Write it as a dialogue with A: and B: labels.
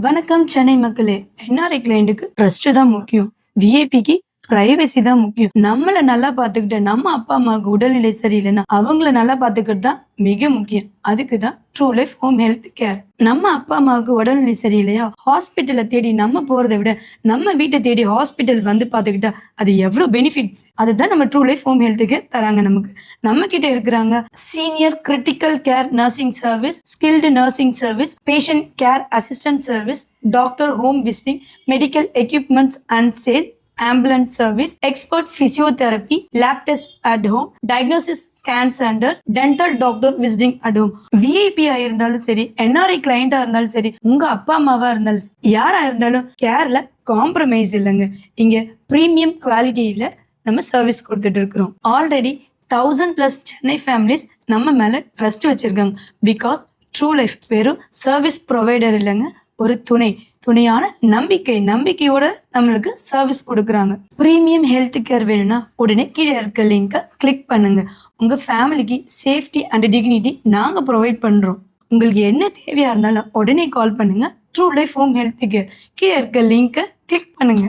A: வணக்கம் சென்னை மக்களே. NRI கிளையண்ட்டுக்கு trust தான் முக்கியம். விஐபிக்கு பிரைவசி தான் முக்கியம். நம்மள நல்லா பாத்துக்கிட்ட நம்ம அப்பா அம்மாவுக்கு உடல்நிலை சரியில்லைன்னா அவங்கள நல்லா பாத்துக்கிறது தான் மிக முக்கியம். அதுக்கு தான் true life home health care. நம்ம அப்பா அம்மாவுக்கு உடல்நிலை சரியில்லையா ஹாஸ்பிட்டலை தேடி நம்ம போறதை விட நம்ம வீட்டை தேடி ஹாஸ்பிட்டல் வந்து பாத்துக்கிட்டா அது எவ்வளவு பெனிஃபிட்ஸ். அதுதான் நம்ம true life home health care தராங்க நமக்கு. நம்ம கிட்ட இருக்கிறாங்க senior critical care nursing service, skilled nursing service, patient care assistant service, doctor home visiting, medical equipments and sale, ambulance service, expert physiotherapy, lab test at home, diagnosis scan center, dental doctor visiting at home. VIP இருந்தாலும் சரி, NRI கிளையண்டா இருந்தாலும் சரி, உங்க அப்பா அம்மாவா இருந்தாலும் யாரா இருந்தாலும் கேர்ல காம்ப்ரமைஸ் இல்லைங்க. இங்க பிரீமியம் குவாலிட்டியில நம்ம சர்வீஸ் கொடுத்துட்டு இருக்கிறோம். ஆல்ரெடி 1000+ சென்னை ஃபேமிலிஸ் நம்ம மேல ட்ரஸ்ட் வச்சிருக்காங்க. பிகாஸ் ட்ரூ லைஃப் வெறும் சர்வீஸ் ப்ரொவைடர் இல்லைங்க, ஒரு துணையான நம்பிக்கையோட நம்மளுக்கு சர்வீஸ் கொடுக்குறாங்க. பிரீமியம் ஹெல்த் கேர் வேணும்னா உடனே கீழே இருக்க லிங்கை கிளிக் பண்ணுங்க. உங்க ஃபேமிலிக்கு சேஃப்டி அண்ட் டிக்னிட்டி நாங்க ப்ரொவைட் பண்றோம். உங்களுக்கு என்ன தேவையா இருந்தாலும் உடனே கால் பண்ணுங்க. True life home health care கீழே இருக்க லிங்கை கிளிக் பண்ணுங்க.